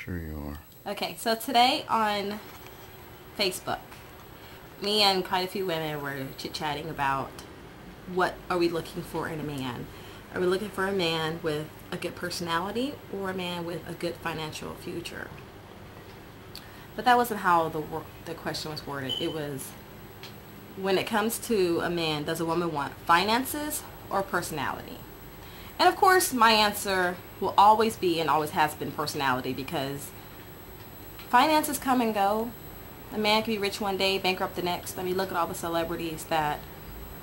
Sure you are. Okay, so today on Facebook, me and quite a few women were chit-chatting about what are we looking for in a man. Are we looking for a man with a good personality or a man with a good financial future? But that wasn't how the question was worded. It was, when it comes to a man, does a woman want finances or personality? And of course, my answer will always be, and always has been, personality, because finances come and go. A man can be rich one day, bankrupt the next. I mean, look at all the celebrities that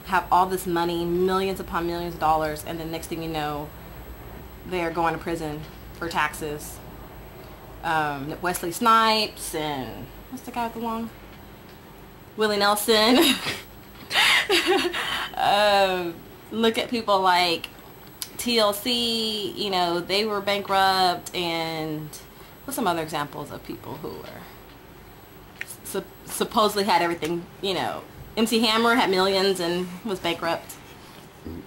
have all this money, millions upon millions of dollars, and the next thing you know, they're going to prison for taxes. Wesley Snipes and what's the guy with the long? Willie Nelson. Look at people like TLC, you know, they were bankrupt. And what's some other examples of people who were supposedly had everything, you know? MC Hammer had millions and was bankrupt.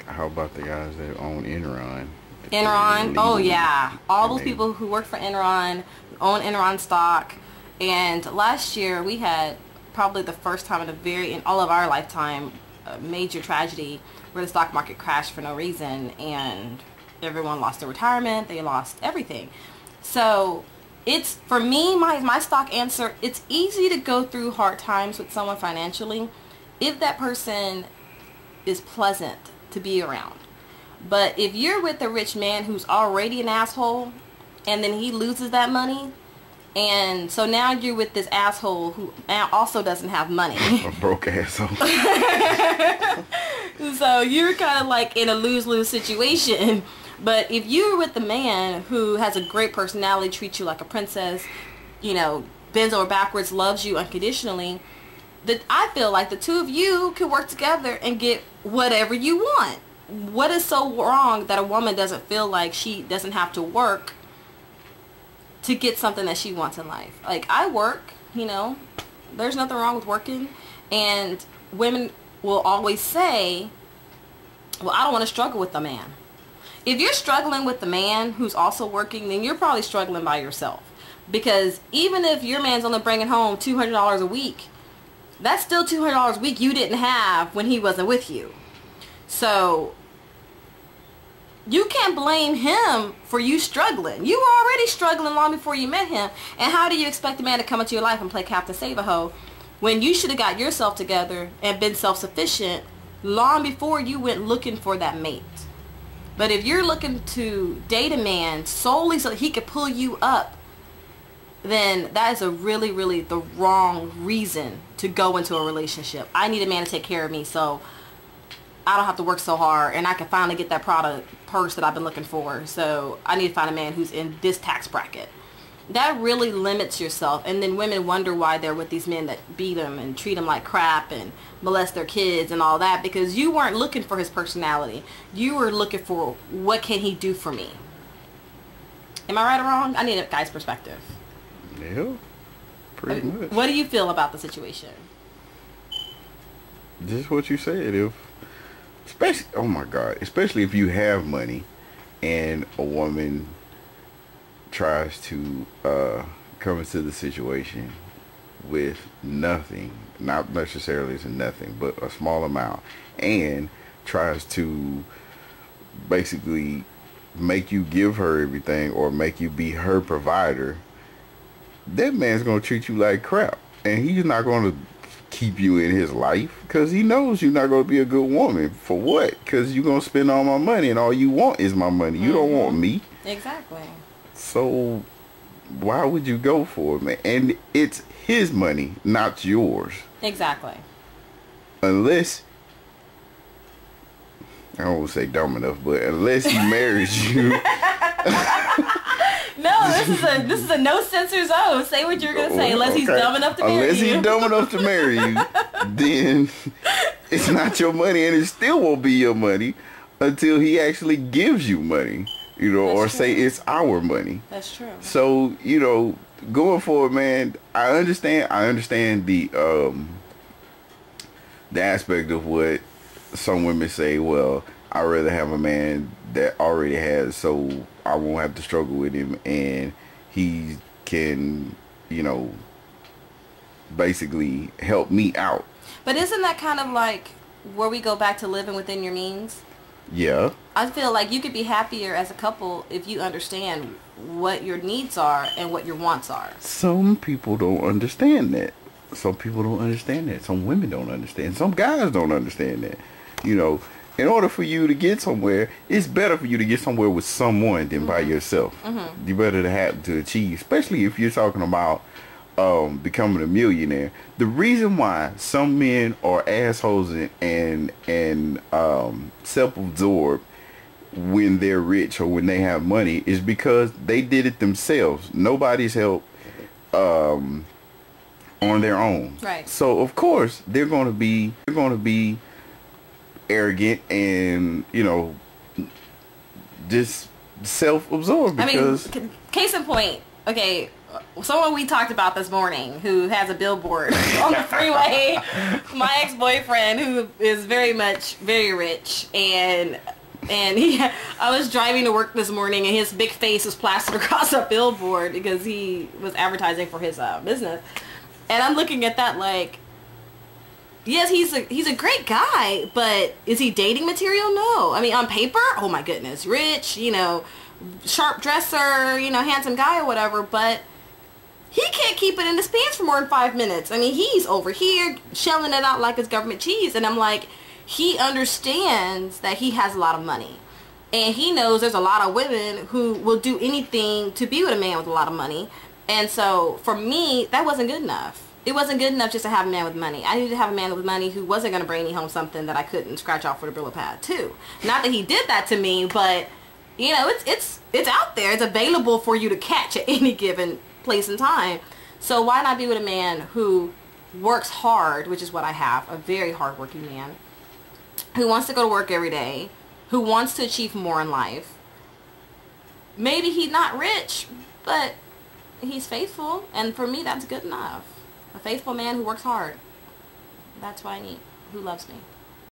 How about the guys that own Enron? Enron, oh yeah, all those people who work for Enron, own Enron stock. And last year we had probably the first time in all of our lifetime, a major tragedy where the stock market crashed for no reason, and everyone lost their retirement, they lost everything. So it's, for me, my stock answer, it's easy to go through hard times with someone financially if that person is pleasant to be around. But if you're with a rich man who's already an asshole, and then he loses that money, and so now you're with this asshole who now also doesn't have money. A broke asshole. So you're kind of like in a lose-lose situation. But if you're with the man who has a great personality, treats you like a princess, you know, bends over backwards, loves you unconditionally, that I feel like the two of you can work together and get whatever you want. What is so wrong that a woman doesn't feel like she doesn't have to work to get something that she wants in life? Like, I work, you know, there's nothing wrong with working, and women will always say, well, I don't want to struggle with the man. If you're struggling with the man who's also working, then you're probably struggling by yourself. Because even if your man's only bringing home $200 a week, that's still $200 a week you didn't have when he wasn't with you. So you can't blame him for you struggling. You were already struggling long before you met him. And how do you expect a man to come into your life and play Captain Save-A-Ho when you should have got yourself together and been self-sufficient long before you went looking for that mate? But if you're looking to date a man solely so that he could pull you up, then that is a really, really the wrong reason to go into a relationship. I need a man to take care of me so I don't have to work so hard, and I can finally get that purse that I've been looking for. So I need to find a man who's in this tax bracket. That really limits yourself, and then women wonder why they're with these men that beat them and treat them like crap and molest their kids and all that, because you weren't looking for his personality. You were looking for, what can he do for me? Am I right or wrong? I need a guy's perspective. Yeah, pretty much. What do you feel about the situation? Just what you said. Especially, oh my God, especially if you have money and a woman tries to come into the situation with nothing, not necessarily as nothing, but a small amount, and tries to basically make you give her everything or make you be her provider, that man's going to treat you like crap, and he's not going to keep you in his life because he knows you're not going to be a good woman. For what? Because you're going to spend all my money, and all you want is my money. You don't want me. Exactly. So why would you go for it, man? And it's his money, not yours. Exactly. Unless, I don't want to say dumb enough, but unless he marries you. No, this is a no censor zone. Say what you're gonna say. Unless he's dumb enough to marry you. Unless he's dumb enough to marry you, then it's not your money, and it still won't be your money until he actually gives you money, you know. That's or true. Say it's our money. That's true. So, you know, going forward, man, I understand the aspect of what some women say. Well, I'd rather have a man that already has, so I won't have to struggle with him, and he's can, you know, basically help me out. But isn't that kind of like where we go back to living within your means? Yeah. I feel like you could be happier as a couple if you understand what your needs are and what your wants are. Some people don't understand that. Some people don't understand that. Some women don't understand. Some guys don't understand that. You know, in order for you to get somewhere, it's better for you to get somewhere with someone than by yourself. You better to have to achieve, especially if you're talking about becoming a millionaire. The reason why some men are assholes and self-absorbed when they're rich or when they have money is because they did it themselves. Nobody's help on their own. Right. So of course they're gonna be arrogant and, you know, just self-absorbed because I mean, case in point, okay, someone we talked about this morning who has a billboard on the freeway, my ex-boyfriend, who is very rich, and I was driving to work this morning and his big face was plastered across a billboard because he was advertising for his business, and I'm looking at that like, yes, he's a great guy, but is he dating material? No. I mean, on paper, oh my goodness, rich, you know, sharp dresser, you know, handsome guy or whatever, but he can't keep it in his pants for more than 5 minutes. I mean, he's over here shelling it out like it's government cheese, and I'm like, he understands that he has a lot of money, and he knows there's a lot of women who will do anything to be with a man with a lot of money, and so for me, that wasn't good enough. It wasn't good enough just to have a man with money. I needed to have a man with money who wasn't going to bring me home something that I couldn't scratch off with a Brillo pad too. Not that he did that to me, but you know, it's out there. It's available for you to catch at any given place and time. So why not be with a man who works hard, which is what I have, a very hardworking man, who wants to go to work every day, who wants to achieve more in life. Maybe he's not rich, but he's faithful, and for me, that's good enough. A faithful man who works hard. That's what I need. Who loves me.